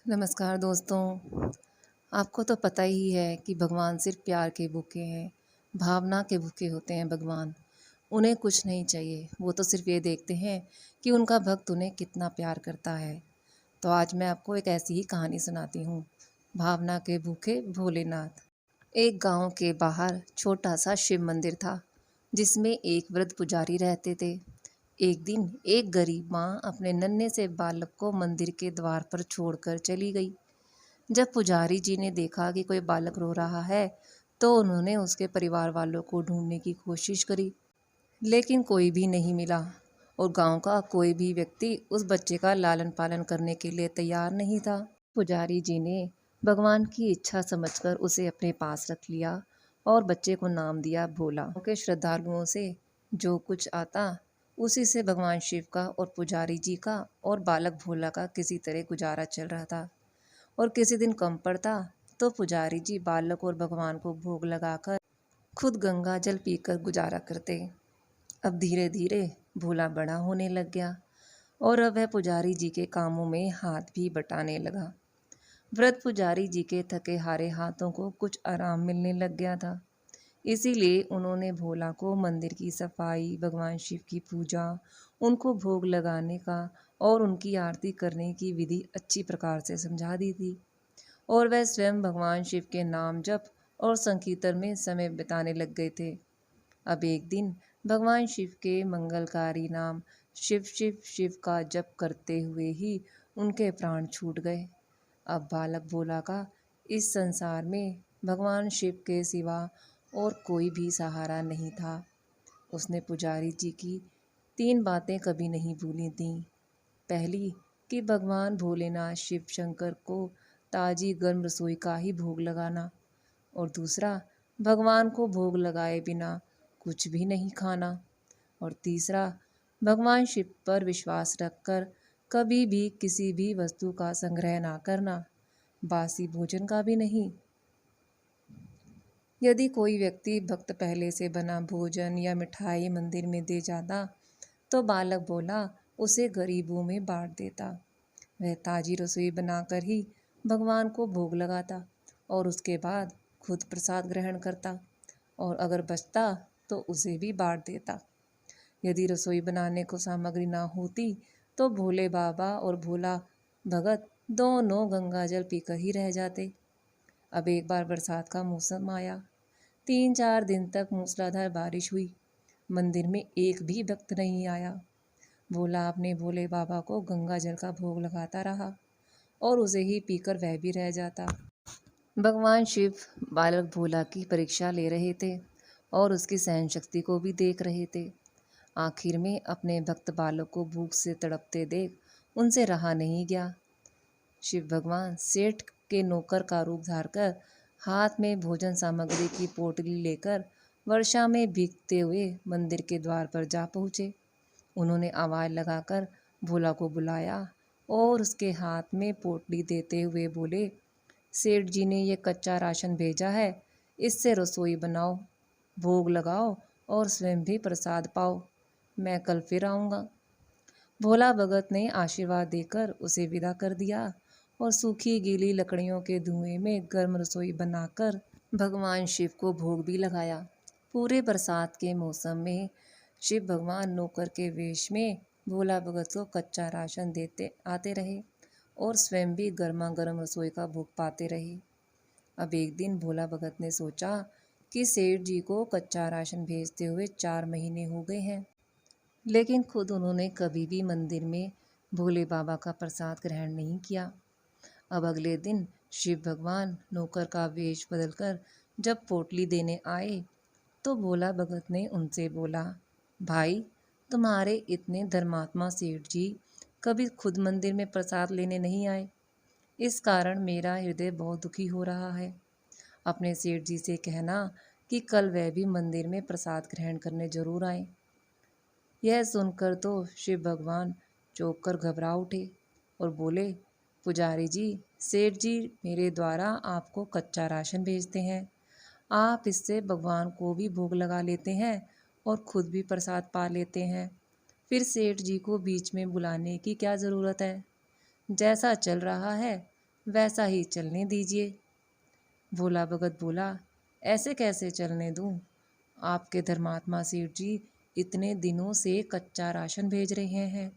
नमस्कार दोस्तों। आपको तो पता ही है कि भगवान सिर्फ़ प्यार के भूखे हैं, भावना के भूखे होते हैं भगवान। उन्हें कुछ नहीं चाहिए, वो तो सिर्फ़ ये देखते हैं कि उनका भक्त उन्हें कितना प्यार करता है। तो आज मैं आपको एक ऐसी ही कहानी सुनाती हूँ, भावना के भूखे भोलेनाथ। एक गाँव के बाहर छोटा-सा शिव मंदिर था, जिसमें एक वृद्ध पुजारी रहते थे। एक दिन एक गरीब माँ अपने नन्हे से बालक को मंदिर के द्वार पर छोड़कर चली गई। जब पुजारी जी ने देखा कि कोई बालक रो रहा है, तो उन्होंने उसके परिवार वालों को ढूंढने की कोशिश करी, लेकिन कोई भी नहीं मिला और गांव का कोई भी व्यक्ति उस बच्चे का लालन पालन करने के लिए तैयार नहीं था। पुजारी जी ने भगवान की इच्छा समझकर उसे अपने पास रख लिया और बच्चे को नाम दिया भोला। के श्रद्धालुओं से जो कुछ आता उसी से भगवान शिव का और पुजारी जी का और बालक भोला का किसी तरह गुजारा चल रहा था। और किसी दिन कम पड़ता तो पुजारी जी बालक और भगवान को भोग लगाकर खुद गंगा जल पीकर गुजारा करते। अब धीरे धीरे भोला बड़ा होने लग गया और अब वह पुजारी जी के कामों में हाथ भी बटाने लगा। वृद्ध पुजारी जी के थके हारे हाथों को कुछ आराम मिलने लग गया था। इसीलिए उन्होंने भोला को मंदिर की सफाई, भगवान शिव की पूजा, उनको भोग लगाने का और उनकी आरती करने की विधि अच्छी प्रकार से समझा दी थी। और वह स्वयं भगवान शिव के नाम जप और संकीर्तन में समय बिताने लग गए थे। अब एक दिन भगवान शिव के मंगलकारी नाम शिव शिव शिव का जप करते हुए ही उनके प्राण छूट गए। अब बालक भोला का इस संसार में भगवान शिव के सिवा और कोई भी सहारा नहीं था। उसने पुजारी जी की 3 बातें कभी नहीं भूली थीं। पहली कि भगवान भोलेनाथ शिव शंकर को ताजी गर्म रसोई का ही भोग लगाना, और दूसरा भगवान को भोग लगाए बिना कुछ भी नहीं खाना, और तीसरा भगवान शिव पर विश्वास रखकर कभी भी किसी भी वस्तु का संग्रह ना करना, बासी भोजन का भी नहीं। यदि कोई व्यक्ति भक्त पहले से बना भोजन या मिठाई मंदिर में दे जाता तो बालक भोला उसे गरीबों में बांट देता। वह ताजी रसोई बनाकर ही भगवान को भोग लगाता और उसके बाद खुद प्रसाद ग्रहण करता, और अगर बचता तो उसे भी बांट देता। यदि रसोई बनाने को सामग्री ना होती तो भोले बाबा और भोला भगत दोनों गंगा जल पीकर ही रह जाते। अब एक बार बरसात का मौसम आया। 3-4 दिन तक मूसलाधार बारिश हुई। मंदिर में एक भी भक्त नहीं आया। भोला अपने भोले बाबा को गंगा जल का भोग लगाता रहा और उसे ही पीकर वह भी रह जाता। भगवान शिव बालक भोला की परीक्षा ले रहे थे और उसकी सहन शक्ति को भी देख रहे थे। आखिर में अपने भक्त बालक को भूख से तड़पते देख उनसे रहा नहीं गया। शिव भगवान सेठ के नौकर का रूप धारकर हाथ में भोजन सामग्री की पोटली लेकर वर्षा में भीगते हुए मंदिर के द्वार पर जा पहुँचे। उन्होंने आवाज़ लगाकर भोला को बुलाया और उसके हाथ में पोटली देते हुए बोले, सेठ जी ने ये कच्चा राशन भेजा है, इससे रसोई बनाओ, भोग लगाओ और स्वयं भी प्रसाद पाओ। मैं कल फिर आऊँगा। भोला भगत ने आशीर्वाद देकर उसे विदा कर दिया और सूखी गीली लकड़ियों के धुएं में गर्म रसोई बनाकर भगवान शिव को भोग भी लगाया। पूरे बरसात के मौसम में शिव भगवान नौकर के वेश में भोला भगत को कच्चा राशन देते आते रहे और स्वयं भी गर्मा गर्म रसोई का भोग पाते रहे। अब एक दिन भोला भगत ने सोचा कि सेठ जी को कच्चा राशन भेजते हुए 4 महीने हो गए हैं, लेकिन खुद उन्होंने कभी भी मंदिर में भोले बाबा का प्रसाद ग्रहण नहीं किया। अब अगले दिन शिव भगवान नौकर का वेश बदलकर जब पोटली देने आए तो भोला भगत ने उनसे बोला, भाई, तुम्हारे इतने धर्मात्मा सेठ जी कभी खुद मंदिर में प्रसाद लेने नहीं आए। इस कारण मेरा हृदय बहुत दुखी हो रहा है। अपने सेठ जी से कहना कि कल वह भी मंदिर में प्रसाद ग्रहण करने जरूर आए। यह सुनकर तो शिव भगवान चौंक कर घबरा उठे और बोले, पुजारी जी, सेठ जी मेरे द्वारा आपको कच्चा राशन भेजते हैं। आप इससे भगवान को भी भोग लगा लेते हैं और खुद भी प्रसाद पा लेते हैं। फिर सेठ जी को बीच में बुलाने की क्या ज़रूरत है। जैसा चल रहा है वैसा ही चलने दीजिए। भोला भगत बोला, ऐसे कैसे चलने दूं? आपके धर्मात्मा सेठ जी इतने दिनों से कच्चा राशन भेज रहे हैं,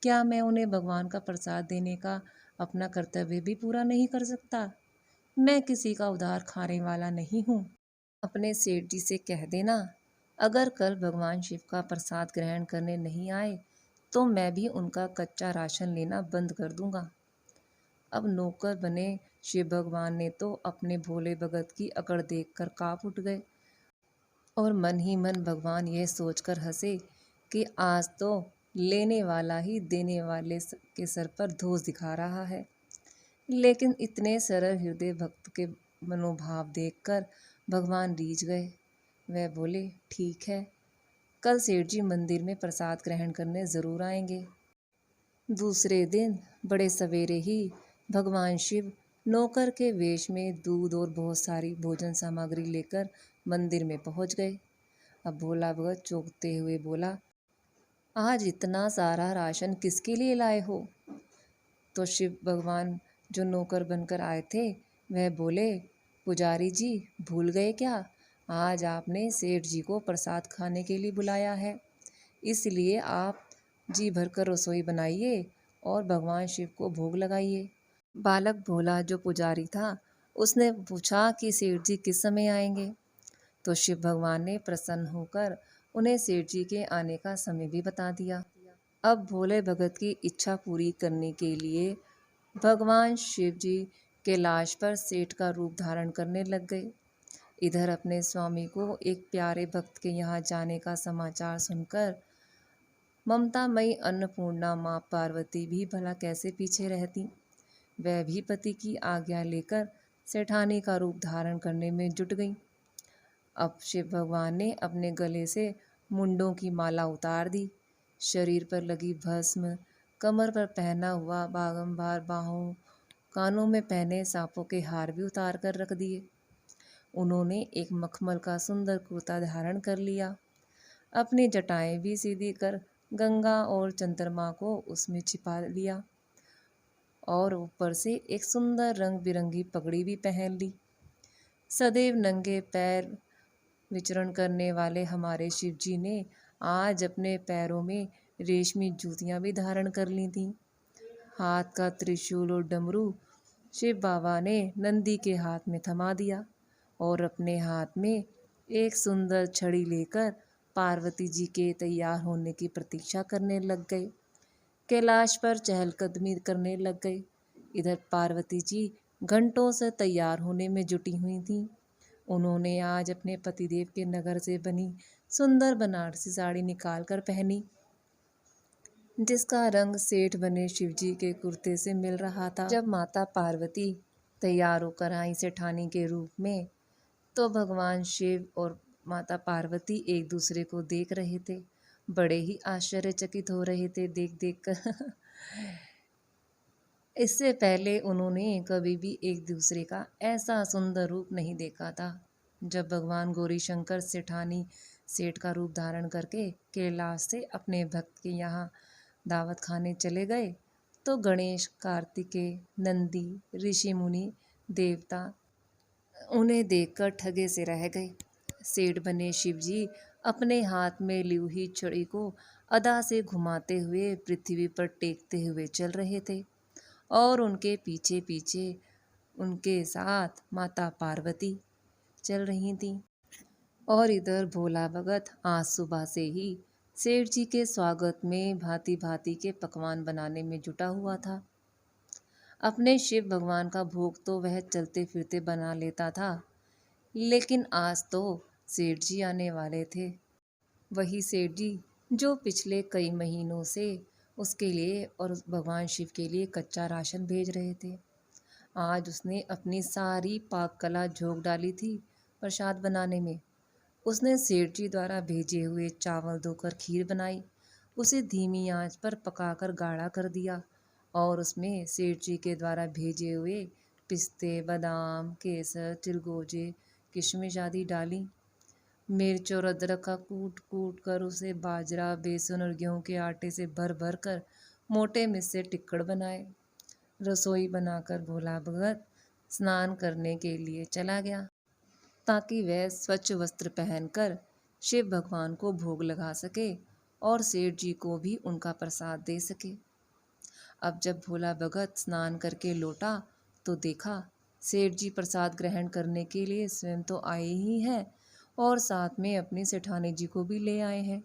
क्या मैं उन्हें भगवान का प्रसाद देने का अपना कर्तव्य भी पूरा नहीं कर सकता? मैं किसी का उधार खाने वाला नहीं हूँ। अपने सेठ जी से कह देना, अगर कल भगवान शिव का प्रसाद ग्रहण करने नहीं आए तो मैं भी उनका कच्चा राशन लेना बंद कर दूंगा। अब नौकर बने शिव भगवान ने तो अपने भोले भगत की अकड़ देखकर कांप उठ गए और मन ही मन भगवान यह सोचकर हंसे कि आज तो लेने वाला ही देने वाले के सर पर धोस दिखा रहा है। लेकिन इतने सरल हृदय भक्त के मनोभाव देखकर भगवान रीझ गए। वह बोले, ठीक है, कल सेठ जी मंदिर में प्रसाद ग्रहण करने ज़रूर आएंगे। दूसरे दिन बड़े सवेरे ही भगवान शिव नौकर के वेश में दूध और बहुत सारी भोजन सामग्री लेकर मंदिर में पहुंच गए। अब भोला भगत चौंकते हुए बोला, आज इतना सारा राशन किसके लिए लाए हो? तो शिव भगवान जो नौकर बनकर आए थे वह बोले, पुजारी जी भूल गए क्या? आज आपने सेठ जी को प्रसाद खाने के लिए बुलाया है, इसलिए आप जी भरकर रसोई बनाइए और भगवान शिव को भोग लगाइए। बालक भोला जो पुजारी था उसने पूछा कि सेठ जी किस समय आएंगे? तो शिव भगवान ने प्रसन्न होकर उन्हें सेठ जी के आने का समय भी बता दिया। अब भोले भगत की इच्छा पूरी करने के लिए भगवान शिव जी कैलाश पर सेठ का रूप धारण करने लग गए। इधर अपने स्वामी को एक प्यारे भक्त के यहाँ जाने का समाचार सुनकर ममतामयी अन्नपूर्णा माँ पार्वती भी भला कैसे पीछे रहती। वह भी पति की आज्ञा लेकर सेठानी का रूप धारण करने में जुट गई। अब शिव भगवान ने अपने गले से मुंडों की माला उतार दी, शरीर पर लगी भस्म, कमर पर पहना हुआ बागंबार बाहों, कानों में पहने सांपों के हार भी उतार कर रख दिए। उन्होंने एक मखमल का सुंदर कुर्ता धारण कर लिया, अपनी जटाएं भी सीधी कर गंगा और चंद्रमा को उसमें छिपा लिया और ऊपर से एक सुंदर रंग बिरंगी पगड़ी भी पहन ली। सदैव नंगे पैर विचरण करने वाले हमारे शिव जी ने आज अपने पैरों में रेशमी जूतियां भी धारण कर ली थीं। हाथ का त्रिशूल और डमरू शिव बाबा ने नंदी के हाथ में थमा दिया और अपने हाथ में एक सुंदर छड़ी लेकर पार्वती जी के तैयार होने की प्रतीक्षा करने लग गए। कैलाश पर चहलकदमी करने लग गए। इधर पार्वती जी घंटों से तैयार होने में जुटी हुई थीं। उन्होंने आज अपने पतिदेव के नगर से बनी सुंदर बनारसी साड़ी निकाल कर पहनी, जिसका रंग सेठ बने शिवजी के कुर्ते से मिल रहा था। जब माता पार्वती तैयार होकर आई सेठानी के रूप में, तो भगवान शिव और माता पार्वती एक दूसरे को देख रहे थे, बड़े ही आश्चर्यचकित हो रहे थे देख देख कर। इससे पहले उन्होंने कभी भी एक दूसरे का ऐसा सुंदर रूप नहीं देखा था। जब भगवान गौरी शंकर सेठानी सेठ का रूप धारण करके कैलाश से अपने भक्त के यहाँ दावत खाने चले गए, तो गणेश, कार्तिकेय, नंदी, ऋषि मुनि, देवता उन्हें देखकर ठगे से रह गए। सेठ बने शिवजी अपने हाथ में ली हुई छड़ी को अदा से घुमाते हुए पृथ्वी पर टेकते हुए चल रहे थे और उनके पीछे पीछे उनके साथ माता पार्वती चल रही थीं। और इधर भोला भगत आज सुबह से ही सेठ जी के स्वागत में भांति भांति के पकवान बनाने में जुटा हुआ था। अपने शिव भगवान का भोग तो वह चलते फिरते बना लेता था, लेकिन आज तो सेठ जी आने वाले थे। वही सेठ जी जो पिछले कई महीनों से उसके लिए और उस भगवान शिव के लिए कच्चा राशन भेज रहे थे। आज उसने अपनी सारी पाक कला झोंक डाली थी प्रसाद बनाने में। उसने सेठ जी द्वारा भेजे हुए चावल धोकर खीर बनाई, उसे धीमी आंच पर पकाकर गाढ़ा कर दिया और उसमें सेठ जी के द्वारा भेजे हुए पिस्ते, बादाम, केसर, चिलगोजे, किशमिश आदि डाली। मिर्च और अदरक का कूट कूट कर उसे बाजरा, बेसन और गेहूं के आटे से भर भर कर मोटे मिस्से टिक्कड़ बनाए। रसोई बनाकर भोला भगत स्नान करने के लिए चला गया ताकि वह स्वच्छ वस्त्र पहनकर शिव भगवान को भोग लगा सके और सेठ जी को भी उनका प्रसाद दे सके। अब जब भोला भगत स्नान करके लौटा तो देखा सेठ जी प्रसाद ग्रहण करने के लिए स्वयं तो आए ही हैं और साथ में अपनी सेठानी जी को भी ले आए हैं।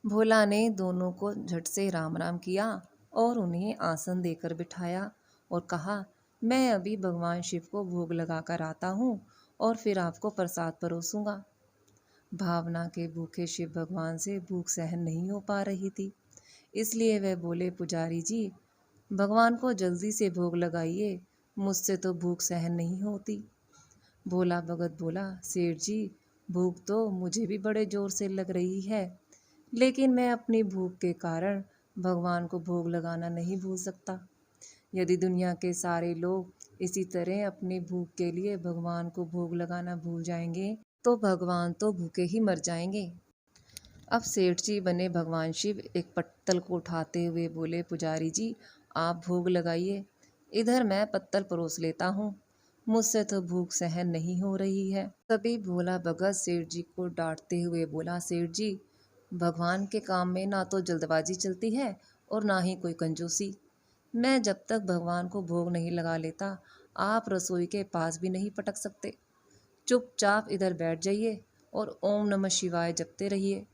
भोला ने दोनों को झट से राम राम किया और उन्हें आसन देकर बिठाया और कहा, मैं अभी भगवान शिव को भोग लगा कर आता हूँ और फिर आपको प्रसाद परोसूंगा। भावना के भूखे शिव भगवान से भूख सहन नहीं हो पा रही थी, इसलिए वह बोले, पुजारी जी भगवान को जल्दी से भोग लगाइए, मुझसे तो भूख सहन नहीं होती। भोला भगत बोला, सेठ जी भूख तो मुझे भी बड़े जोर से लग रही है, लेकिन मैं अपनी भूख के कारण भगवान को भोग लगाना नहीं भूल सकता। यदि दुनिया के सारे लोग इसी तरह अपनी भूख के लिए भगवान को भोग लगाना भूल जाएंगे तो भगवान तो भूखे ही मर जाएंगे। अब सेठ जी बने भगवान शिव एक पत्तल को उठाते हुए बोले, पुजारी जी आप भोग लगाइए, इधर मैं पत्तल परोस लेता हूँ, मुझसे तो भूख सहन नहीं हो रही है। तभी भोला भगत सेठ जी को डांटते हुए बोला, सेठ जी भगवान के काम में ना तो जल्दबाजी चलती है और ना ही कोई कंजूसी। मैं जब तक भगवान को भोग नहीं लगा लेता आप रसोई के पास भी नहीं पटक सकते। चुपचाप इधर बैठ जाइए और ओम नमः शिवाय जपते रहिए।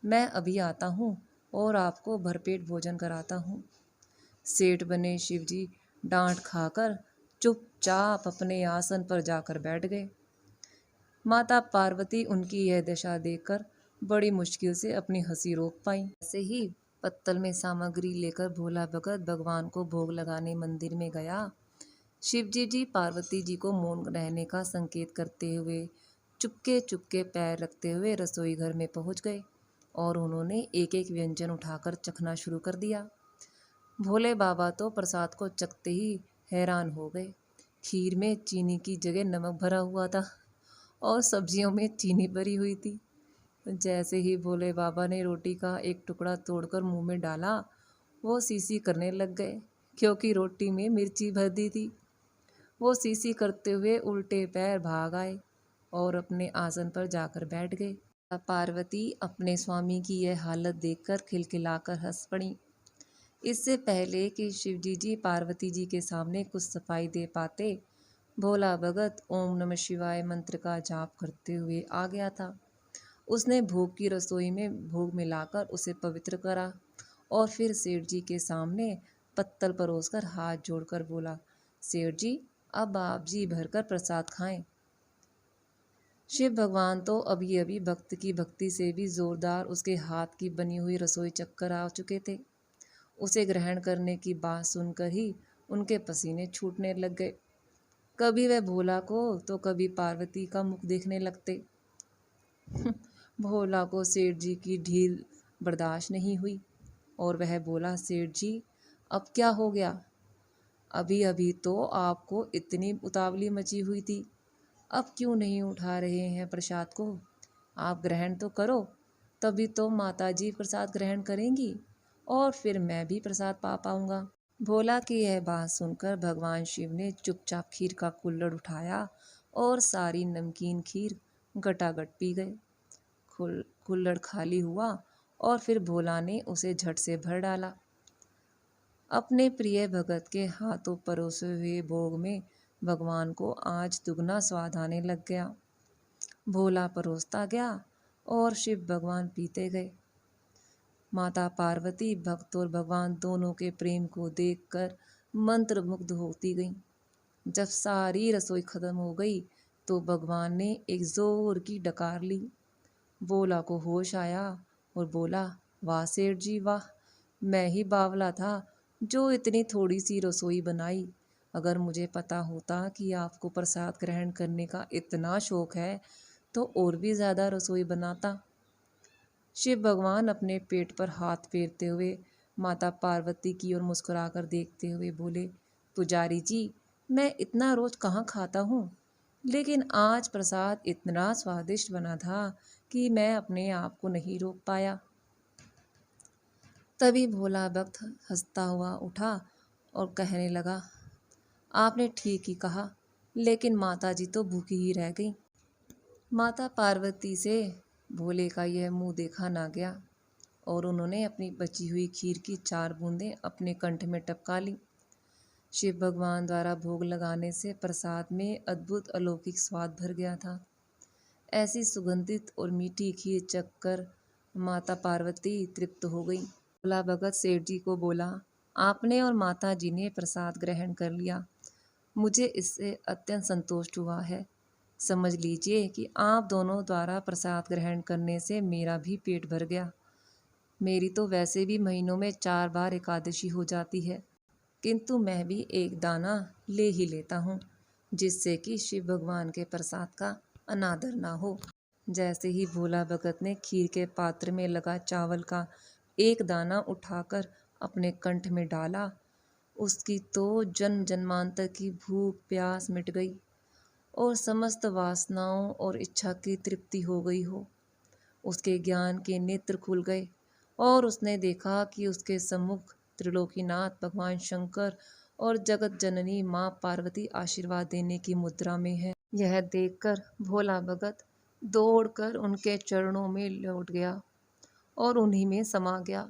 मैं अभी आता हूँ और आपको भरपेट भोजन कराता हूँ। सेठ बने शिवजी डांट खाकर चुपचाप अपने आसन पर जाकर बैठ गए। माता पार्वती उनकी यह दशा देखकर बड़ी मुश्किल से अपनी हंसी रोक पाई। ऐसे ही पत्तल में सामग्री लेकर भोला भगत भगवान को भोग लगाने मंदिर में गया। शिवजी जी पार्वती जी को मौन रहने का संकेत करते हुए चुपके चुपके पैर रखते हुए रसोई घर में पहुंच गए और उन्होंने एक एक व्यंजन उठाकर चखना शुरू कर दिया। भोले बाबा तो प्रसाद को चखते ही हैरान हो गए। खीर में चीनी की जगह नमक भरा हुआ था और सब्जियों में चीनी भरी हुई थी। जैसे ही भोले बाबा ने रोटी का एक टुकड़ा तोड़कर मुंह में डाला, वो सीसी करने लग गए क्योंकि रोटी में मिर्ची भर दी थी। वो सीसी करते हुए उल्टे पैर भाग आए और अपने आसन पर जाकर बैठ गए। पार्वती अपने स्वामी की यह हालत देखकर खिलखिलाकर हंस पड़ी। इससे पहले कि शिवजी जी पार्वती जी के सामने कुछ सफाई दे पाते, भोला भगत ओम नमः शिवाय मंत्र का जाप करते हुए आ गया था। उसने भोग की रसोई में भोग मिलाकर उसे पवित्र करा और फिर सेठ जी के सामने पत्तल परोसकर हाथ जोड़कर बोला, सेठ जी अब आप जी भरकर प्रसाद खाएं। शिव भगवान तो अभी अभी भक्त की भक्ति से भी जोरदार उसके हाथ की बनी हुई रसोई चक्कर आ चुके थे। उसे ग्रहण करने की बात सुनकर ही उनके पसीने छूटने लग गए। कभी वह भोला को तो कभी पार्वती का मुख देखने लगते। भोला को सेठ जी की ढील बर्दाश्त नहीं हुई और वह बोला, सेठ जी अब क्या हो गया? अभी अभी तो आपको इतनी उतावली मची हुई थी, अब क्यों नहीं उठा रहे हैं प्रसाद को? आप ग्रहण तो करो, तभी तो माता जी प्रसाद ग्रहण करेंगी और फिर मैं भी प्रसाद पा पाऊंगा। भोला की यह बात सुनकर भगवान शिव ने चुपचाप खीर का कुल्हड़ उठाया और सारी नमकीन खीर गटागट पी गए। कुल्हड़ खाली हुआ और फिर भोला ने उसे झट से भर डाला। अपने प्रिय भगत के हाथों परोसे हुए भोग में भगवान को आज दुगना स्वाद आने लग गया। भोला परोसता गया और शिव भगवान पीते गए। माता पार्वती भक्त और भगवान दोनों के प्रेम को देखकर मंत्रमुग्ध होती गईं। जब सारी रसोई खत्म हो गई तो भगवान ने एक जोर की डकार ली। भोला को होश आया और बोला, वाह सेठ जी वाह, मैं ही बावला था जो इतनी थोड़ी सी रसोई बनाई। अगर मुझे पता होता कि आपको प्रसाद ग्रहण करने का इतना शौक है तो और भी ज़्यादा रसोई बनाता। शिव भगवान अपने पेट पर हाथ फेरते हुए माता पार्वती की ओर मुस्कुराकर देखते हुए बोले, पुजारी जी मैं इतना रोज कहाँ खाता हूँ, लेकिन आज प्रसाद इतना स्वादिष्ट बना था कि मैं अपने आप को नहीं रोक पाया। तभी भोला भक्त हंसता हुआ उठा और कहने लगा, आपने ठीक ही कहा, लेकिन माता जी तो भूखी ही रह गई। माता पार्वती से भोले का यह मुंह देखा ना गया और उन्होंने अपनी बची हुई खीर की 4 बूंदें अपने कंठ में टपका ली। शिव भगवान द्वारा भोग लगाने से प्रसाद में अद्भुत अलौकिक स्वाद भर गया था। ऐसी सुगंधित और मीठी खीर चखकर माता पार्वती तृप्त हो गई। भोला भगत सेठ जी को बोला, आपने और माता जी ने प्रसाद ग्रहण कर लिया, मुझे इससे अत्यंत संतुष्ट हुआ है। समझ लीजिए कि आप दोनों द्वारा प्रसाद ग्रहण करने से मेरा भी पेट भर गया। मेरी तो वैसे भी महीनों में 4 बार एकादशी हो जाती है, किंतु मैं भी एक दाना ले ही लेता हूँ, जिससे कि शिव भगवान के प्रसाद का अनादर ना हो। जैसे ही भोला भगत ने खीर के पात्र में लगा चावल का एक दाना उठाकर अपने कंठ में डाला, उसकी तो जन्म जन्मांतर की भूख प्यास मिट गई और समस्त वासनाओं और इच्छा की तृप्ति हो गई हो। उसके ज्ञान के नेत्र खुल गए और उसने देखा कि उसके सम्मुख त्रिलोकीनाथ भगवान शंकर और जगत जननी माँ पार्वती आशीर्वाद देने की मुद्रा में है। यह देखकर भोला भगत दौड़कर उनके चरणों में लौट गया और उन्हीं में समा गया।